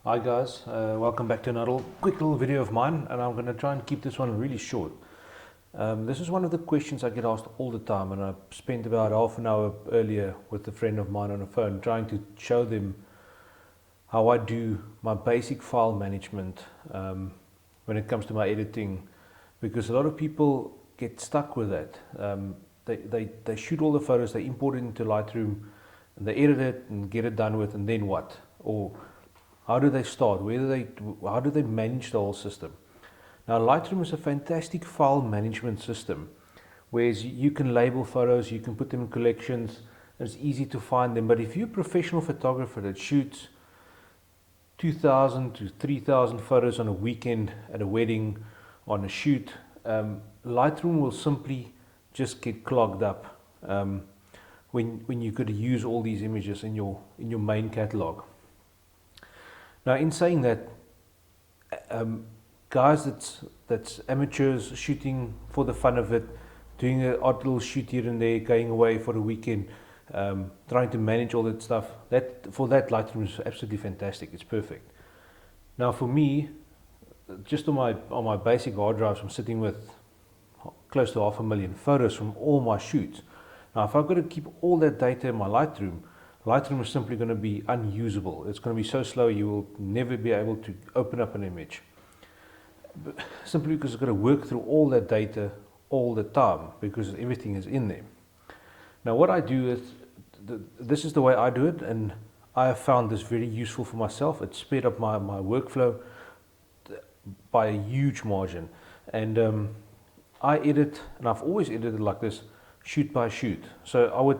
Hi guys, welcome back to another quick little video of mine, and I'm going to try and keep this one really short. This is one of the questions I get asked all the time, and I spent about half an hour earlier with a friend of mine on the phone trying to show them how I do my basic file management when it comes to my editing, because a lot of people get stuck with that. They shoot all the photos, they import it into Lightroom, and they edit it and get it done with, and then what? Or how do they start? How do they manage the whole system? Now, Lightroom is a fantastic file management system, whereas you can label photos, you can put them in collections, and it's easy to find them. But if you're a professional photographer that shoots 2,000 to 3,000 photos on a weekend, at a wedding, on a shoot, Lightroom will simply just get clogged up when you could use all these images in your main catalog. Now, in saying that, guys that's amateurs shooting for the fun of it, doing an odd little shoot here and there, going away for the weekend, trying to manage all that stuff, for that Lightroom is absolutely fantastic. It's perfect. Now, for me, just on my basic hard drives, I'm sitting with close to 500,000 photos from all my shoots. Now, if I've got to keep all that data in my Lightroom is simply going to be unusable. It's going to be so slow you will never be able to open up an image. Simply because it's got to work through all that data all the time, because everything is in there. Now, what I do is, this is the way I do it, and I have found this very useful for myself. It sped up my workflow by a huge margin. And I edit, and I've always edited like this, shoot by shoot. So I would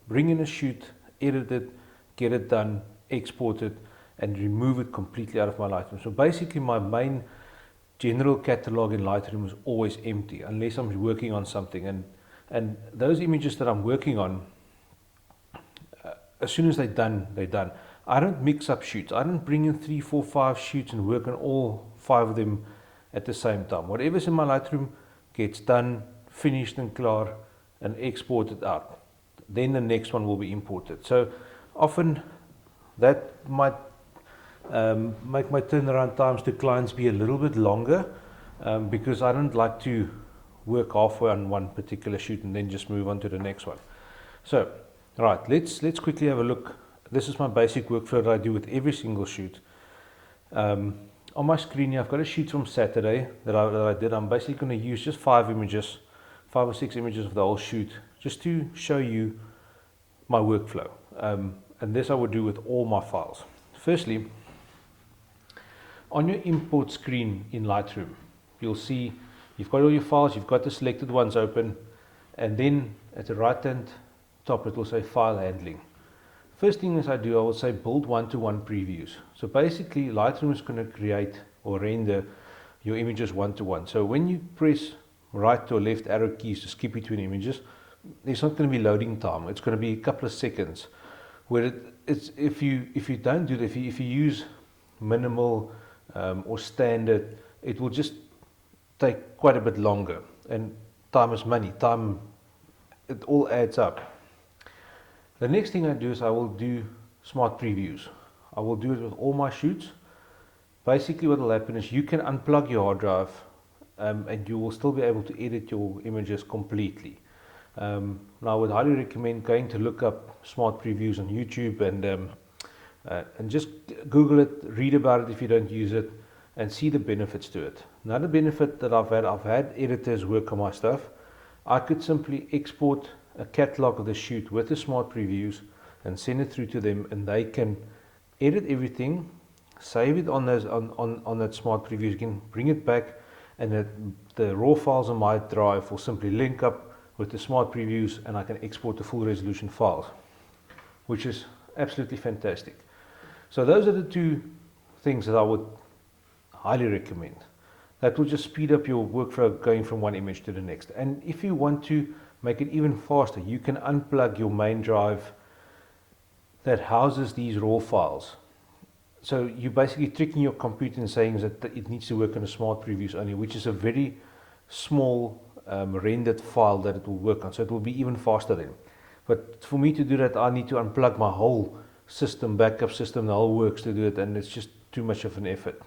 bring in a shoot, edit it, get it done, export it, and remove it completely out of my Lightroom. So basically my main general catalog in Lightroom is always empty unless I'm working on something. And those images that I'm working on, as soon as they're done, they're done. I don't mix up shoots. I don't bring in 3, 4, 5 shoots and work on all 5 of them at the same time. Whatever's in my Lightroom gets done, finished and clear, and exported out. Then the next one will be imported. So often that might make my turnaround times to clients be a little bit longer, because I don't like to work halfway on one particular shoot and then just move on to the next one. So, right, let's quickly have a look. This is my basic workflow that I do with every single shoot. On my screen here, I've got a shoot from Saturday that I did. I'm basically going to use just 5 or 6 images of the whole shoot, just to show you my workflow. And this I would do with all my files. Firstly, on your import screen in Lightroom, you'll see you've got all your files, you've got the selected ones open, and then at the right hand top it will say file handling. First thing as I do, I will say build one-to-one previews. So basically Lightroom is going to create or render your images one-to-one. So when you press right or left arrow keys to skip between images, there's not going to be loading time. It's going to be a couple of seconds. Where if you don't do that, if you use minimal or standard, it will just take quite a bit longer. And time is money. Time, it all adds up. The next thing I do is I will do smart previews. I will do it with all my shoots. Basically, what will happen is you can unplug your hard drive, and you will still be able to edit your images completely. Now, I would highly recommend going to look up smart previews on YouTube and just Google it, read about it if you don't use it, and see the benefits to it. Another benefit that I've had editors work on my stuff. I could simply export a catalog of the shoot with the smart previews and send it through to them, and they can edit everything, save it on that smart previews. You can bring it back, and the raw files on my drive will simply link up with the smart previews, and I can export the full resolution files, which is absolutely fantastic. So those are the 2 things that I would highly recommend. That will just speed up your workflow going from one image to the next. And if you want to make it even faster, you can unplug your main drive that houses these raw files. So you're basically tricking your computer and saying that it needs to work on a smart previews only, which is a very small rendered file that it will work on. So it will be even faster then. But for me to do that, I need to unplug my whole system, backup system, the whole works to do it, and it's just too much of an effort.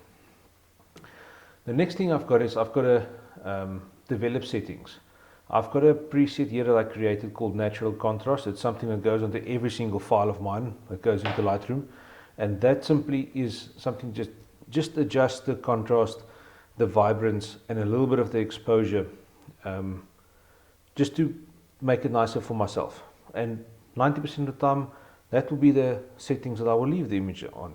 The next thing I've got is I've got to develop settings. I've got a preset here that I created called natural contrast. It's something that goes onto every single file of mine that goes into Lightroom, and that simply is something just adjust the contrast, the vibrance, and a little bit of the exposure, just to make it nicer for myself. And 90% of the time, that will be the settings that I will leave the image on.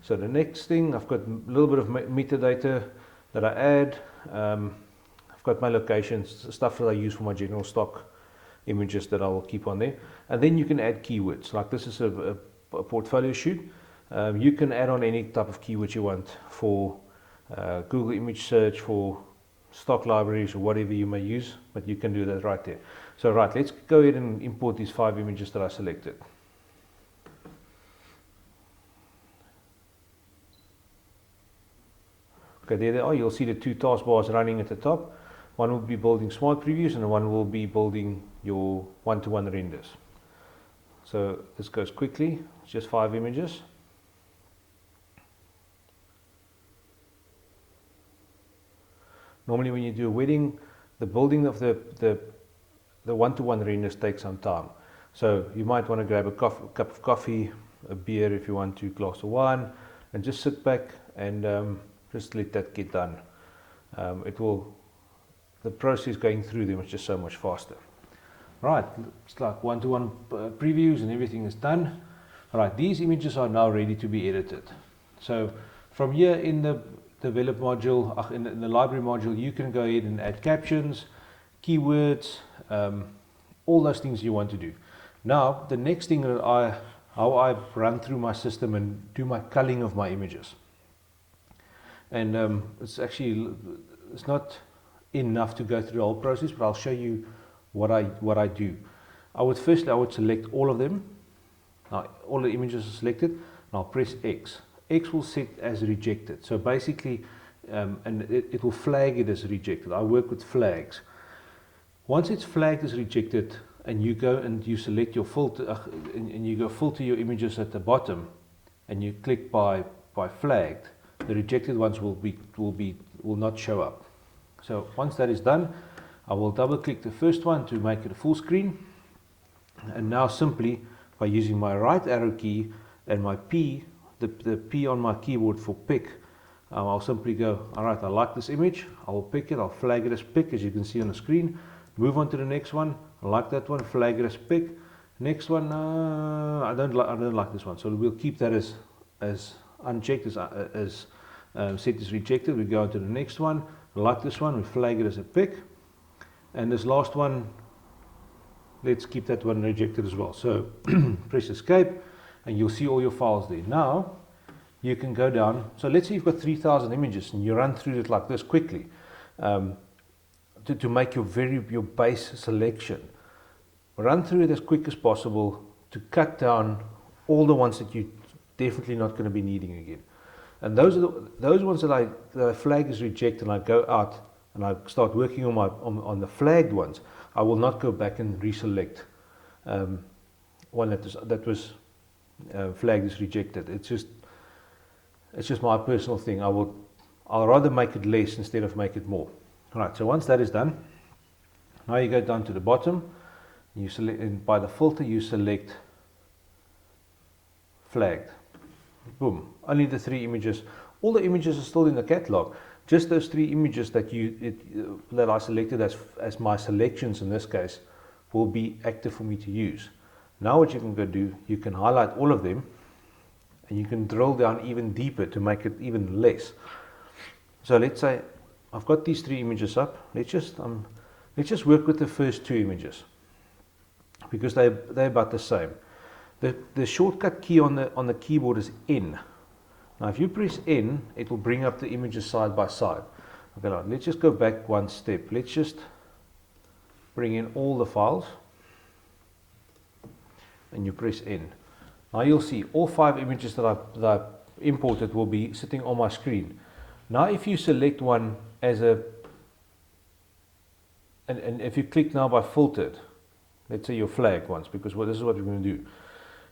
So the next thing, I've got a little bit of metadata that I add. I've got my locations, stuff that I use for my general stock images that I will keep on there. And then you can add keywords. Like this is a portfolio shoot. You can add on any type of keywords you want for Google image search, for stock libraries, or whatever you may use, but you can do that right there. So right, let's go ahead and import these 5 images that I selected. Okay, there they are. You'll see the 2 taskbars running at the top. One will be building smart previews and one will be building your one-to-one renders. So this goes quickly. It's just 5 images. Normally when you do a wedding, the building of the one-to-one renders takes some time. So you might want to grab a cup of coffee, a beer if you want to, glass of wine, and just sit back and just let that get done. The process going through them is just so much faster. Right, it's like one-to-one previews and everything is done. Right, these images are now ready to be edited. So from here in the develop module, in the library module, you can go ahead and add captions, keywords, all those things you want to do. Now, the next thing that how I run through my system and do my culling of my images. And it's not enough to go through the whole process, but I'll show you what I do. I would select all of them. Now all the images are selected, and I'll press X. X will set as rejected. So basically, and it will flag it as rejected. I work with flags. Once it's flagged as rejected, and you go and you select your filter, and you go filter your images at the bottom, and you click by flagged, the rejected ones will not show up. So once that is done, I will double click the first one to make it a full screen, and now simply by using my right arrow key and my P, the P on my keyboard for pick, I'll simply go, alright, I like this image, I will pick it, I'll flag it as pick, as you can see on the screen, move on to the next one, I like that one, flag it as pick, next one, I don't like this one, so we'll keep that as unchecked, as set as rejected. We go on to the next one, I like this one, we flag it as a pick, and this last one, let's keep that one rejected as well. So press escape and you'll see all your files there. Now you can go down, so let's say you've got 3,000 images and you run through it like this quickly, to make your base selection. Run through it as quick as possible to cut down all the ones that you're definitely not going to be needing again. And those are those ones that I flag as rejected, and I go out and I start working on the flagged ones. I will not go back and reselect one that was flagged as rejected. It's just my personal thing. I'll rather make it less instead of make it more. Alright, so once that is done, now you go down to the bottom, you select, and by the filter you select flagged. Boom, only the 3 images. All the images are still in the catalog. Just those 3 images that I selected as my selections in this case will be active for me to use. Now what you can go do, you can highlight all of them and you can drill down even deeper to make it even less. So let's say I've got these 3 images up. Let's just work with the first 2 images because they're about the same. The shortcut key on the keyboard is N. Now if you press N, it will bring up the images side by side. Okay, now let's just go back one step. Let's just bring in all the files and you press N. Now you'll see all 5 images that I imported will be sitting on my screen. Now if you select one as and if you click now by filtered, let's say your flag ones, because this is what we're going to do.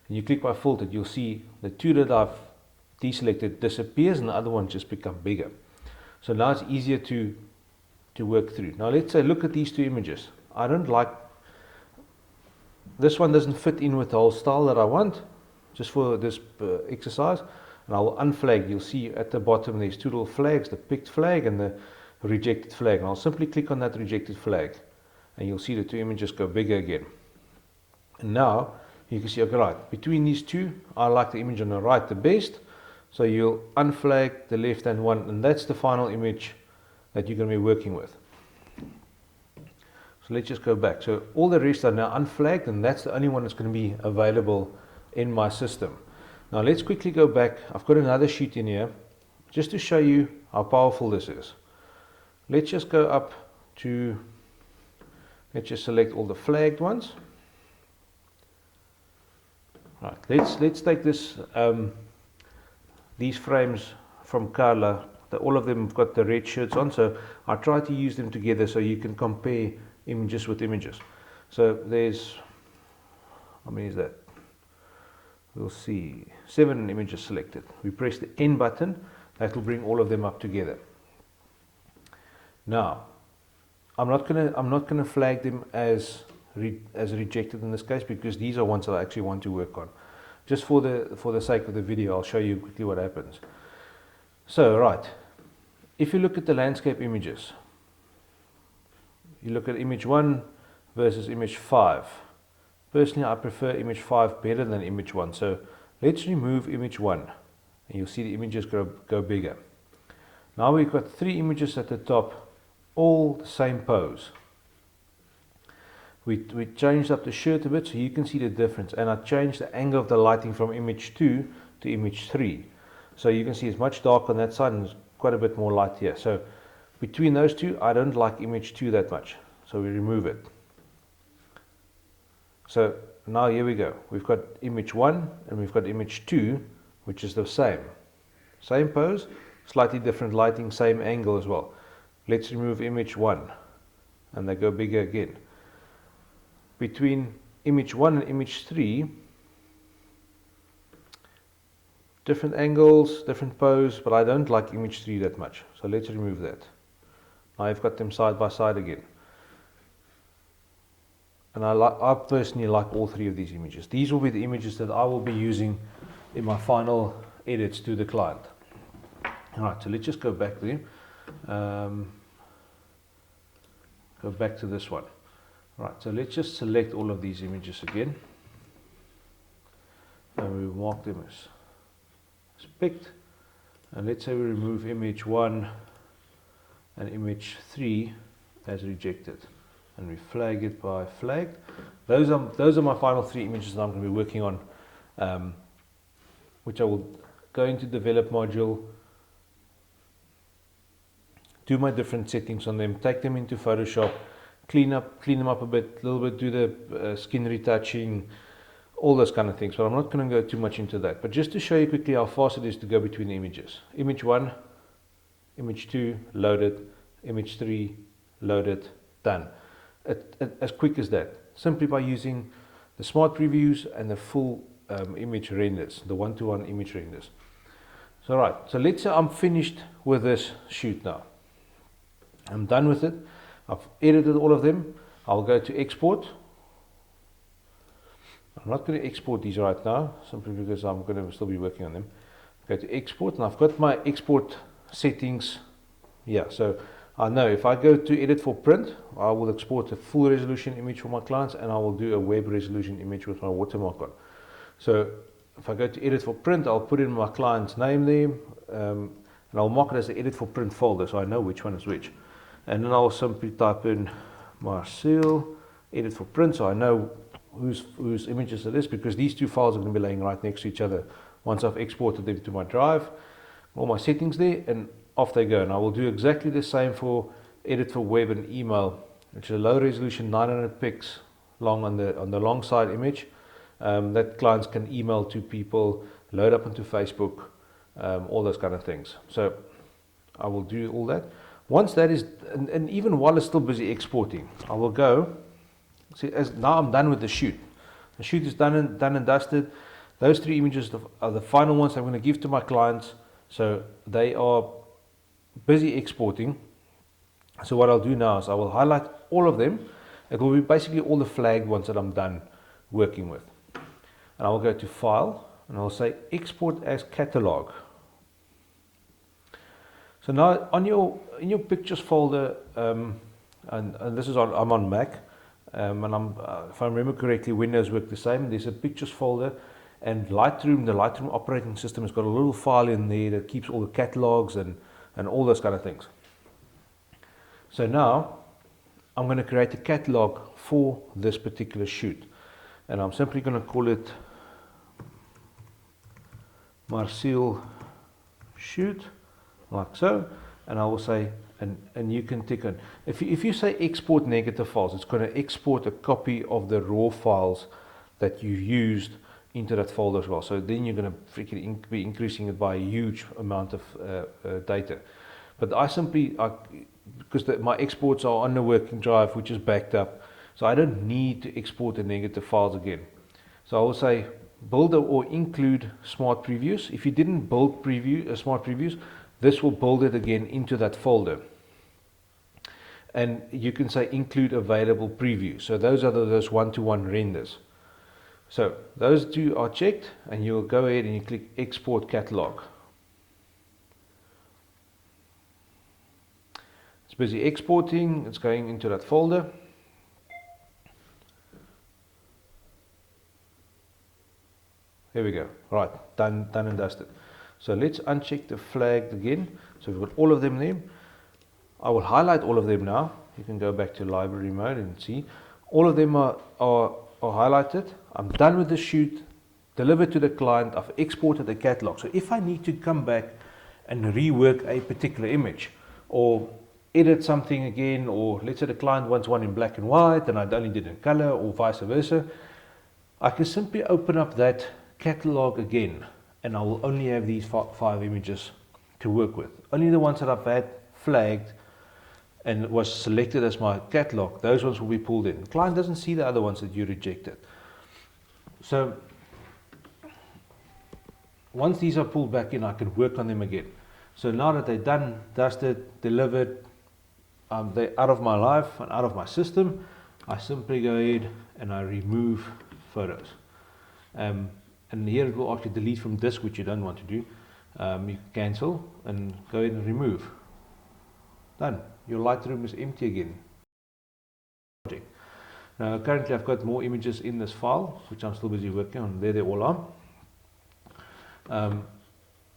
And you click by filtered, you'll see the 2 that I've deselected disappears and the other ones just become bigger. So now it's easier to work through. Now let's say look at these two images. I don't like, this one doesn't fit in with the whole style that I want, just for this exercise. And I will unflag. You'll see at the bottom there's two little flags, the picked flag and the rejected flag. And I'll simply click on that rejected flag and you'll see the two images go bigger again. And now you can see, okay, right, between these two, I like the image on the right the best. So you'll unflag the left hand one, and that's the final image that you're going to be working with. So let's just go back. So all the rest are now unflagged, and that's the only one that's going to be available in my system. Now let's quickly go back. I've got another sheet in here just to show you how powerful this is. Let's just go up to, let's just select all the flagged ones. Right, let's take this these frames from Carla. All of them have got the red shirts on, so I try to use them together so you can compare images with images. So there's, how many is that? We'll see 7 images selected. We press the N button, that will bring all of them up together. Now I'm not gonna flag them as rejected in this case, because these are ones that I actually want to work on. Just for the sake of the video, I'll show you quickly what happens. So right, if you look at the landscape images, you look at image 1 versus image 5. Personally, I prefer image 5 better than image 1. So let's remove image 1 and you'll see the images go bigger. Now we've got 3 images at the top, all the same pose. We changed up the shirt a bit so you can see the difference, and I changed the angle of the lighting from image 2 to image 3. So you can see it's much darker on that side and there's quite a bit more light here. So between those two, I don't like image 2 that much, so we remove it. So now here we go. We've got image 1 and we've got image 2, which is the same pose, slightly different lighting, same angle as well. Let's remove image 1 and they go bigger again. Between image 1 and image 3, different angles, different pose, but I don't like image 3 that much. So let's remove that. Now I've got them side by side again. And I personally like all 3 of these images. These will be the images that I will be using in my final edits to the client. Alright, so let's just go back there. Go back to this one. Right, so let's just select all of these images again, and we mark them as picked, and let's say we remove image 1 and image 3 as rejected, and we flag it by flagged. Those are my final 3 images that I'm going to be working on, which I will go into develop module, do my different settings on them, take them into Photoshop, clean them up a little bit, do the skin retouching, all those kind of things. But I'm not going to go too much into that. But just to show you quickly how fast it is to go between the images. Image 1, image 2, loaded, image 3, loaded, done. As quick as that. Simply by using the smart previews and the full image renders, the one-to-one image renders. So right, so let's say I'm finished with this shoot now. I'm done with it. I've edited all of them. I'll go to export. I'm not going to export these right now, simply because I'm going to still be working on them. Go to export, and I've got my export settings here. So I know if I go to edit for print, I will export a full resolution image for my clients, and I will do a web resolution image with my watermark on. So if I go to edit for print, I'll put in my client's name there, and I'll mark it as the edit for print folder, so I know which one is which. And then I'll simply type in Marcel, edit for print, so I know whose images it is, because these 2 files are going to be laying right next to each other once I've exported them to my drive. All my settings there, and off they go. And I will do exactly the same for edit for web and email, which is a low resolution 900 pics long on the long side image that clients can email to people, load up onto Facebook, all those kind of things. So I will do all that. Once that is, and even while it's still busy exporting, I will go, see, as now I'm done with the shoot. The shoot is done and dusted. Those 3 images are the final ones I'm going to give to my clients. So they are busy exporting. So what I'll do now is I will highlight all of them. It will be basically all the flagged ones that I'm done working with. And I will go to File, and I'll say Export as Catalog. So now in your Pictures folder, and this is I'm on Mac, and if I remember correctly, Windows work the same. There's a Pictures folder, and Lightroom, the Lightroom operating system, has got a little file in there that keeps all the catalogs and all those kind of things. So now I'm going to create a catalog for this particular shoot, and I'm simply going to call it Marseille shoot, like so, and I will say, and you can tick on, if you say export negative files, it's going to export a copy of the raw files that you used into that folder as well. So then you're going to freaking be increasing it by a huge amount of data. But because my exports are on the working drive, which is backed up, so I don't need to export the negative files again. So I will say build or include smart previews. If you didn't build smart previews, this will build it again into that folder. And you can say include available preview. So those are those one-to-one renders. So those 2 are checked, and you'll go ahead and you click Export Catalog. It's busy exporting. It's going into that folder. Here we go. Right, done and dusted. So let's uncheck the flagged again. So we've got all of them there. I will highlight all of them now. You can go back to library mode and see. All of them are highlighted. I'm done with the shoot, delivered to the client. I've exported the catalog. So if I need to come back and rework a particular image, or edit something again, or let's say the client wants one in black and white and I only did it in color, or vice versa, I can simply open up that catalog again, and I will only have these 5 images to work with. Only the ones that I've had flagged and was selected as my catalog, those ones will be pulled in. The client doesn't see the other ones that you rejected. So once these are pulled back in, I can work on them again. So now that they're done, dusted, delivered, they're out of my life and out of my system, I simply go ahead and I remove photos. And here it will actually delete from disk, which you don't want to do. You cancel and go ahead and remove. Done. Your Lightroom is empty again. Now currently I've got more images in this file, which I'm still busy working on. There they all are.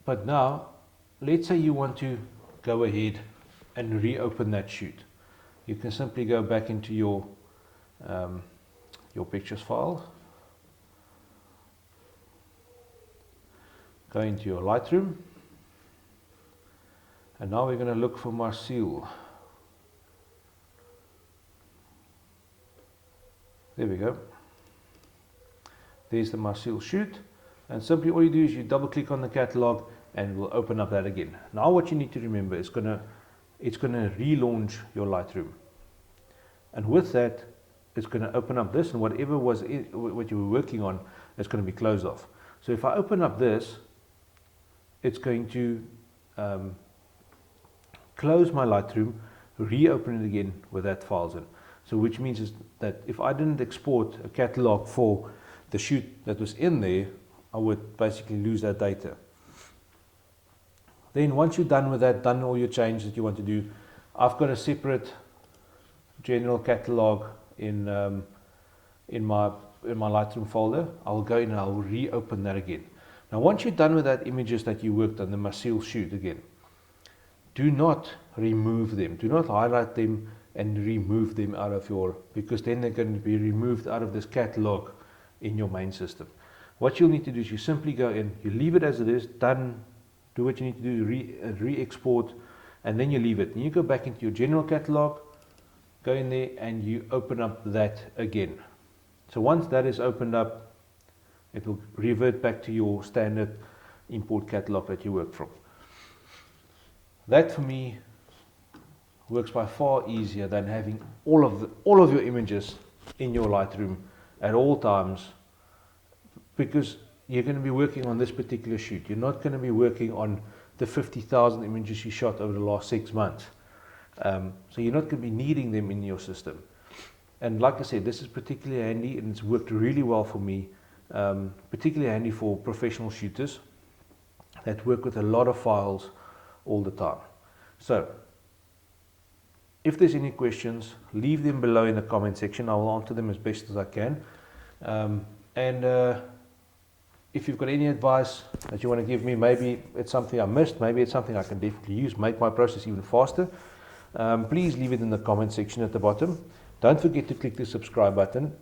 But now, let's say you want to go ahead and reopen that shoot. You can simply go back into your pictures file. Go into your Lightroom, and now we're going to look for Marseille. There we go. There's the Marseille shoot, and simply all you do is you double click on the catalog and we'll open up that again. Now what you need to remember is it's going to relaunch your Lightroom, and with that it's going to open up this, and whatever was what you were working on is going to be closed off. So if I open up this, it's going to close my Lightroom, reopen it again with that files in. So which means is that if I didn't export a catalog for the shoot that was in there, I would basically lose that data. Then once you're done with that, done all your changes that you want to do, I've got a separate general catalog in my Lightroom folder. I'll go in and I'll reopen that again. Now once you're done with that images that you worked on, the Marseille shoot again, do not remove them. Do not highlight them and remove them out of because then they're going to be removed out of this catalog in your main system. What you'll need to do is you simply go in, you leave it as it is, done, do what you need to do, re-export, and then you leave it. And you go back into your general catalog, go in there and you open up that again. So once that is opened up, it will revert back to your standard import catalog that you work from. That for me works by far easier than having all of your images in your Lightroom at all times, because you're going to be working on this particular shoot. You're not going to be working on the 50,000 images you shot over the last 6 months. So you're not going to be needing them in your system. And like I said, this is particularly handy, and it's worked really well for me, particularly handy for professional shooters that work with a lot of files all the time. So if there's any questions, leave them below in the comment section. I will answer them as best as I can. If you've got any advice that you want to give me, maybe it's something I missed, maybe it's something I can definitely use, make my process even faster, please leave it in the comment section at the bottom. Don't forget to click the subscribe button.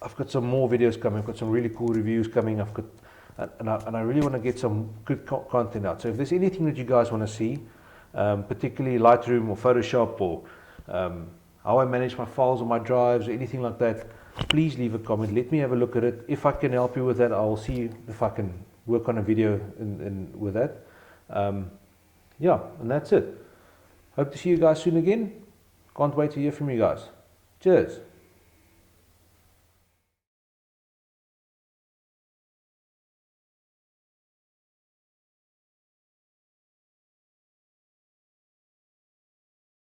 I've got some more videos coming, I've got some really cool reviews coming, and I really want to get some good content out. So if there's anything that you guys want to see, particularly Lightroom or Photoshop, or how I manage my files on my drives or anything like that, please leave a comment. Let me have a look at it. If I can help you with that, I'll see if I can work on a video with that. Yeah, and that's it. Hope to see you guys soon again. Can't wait to hear from you guys. Cheers.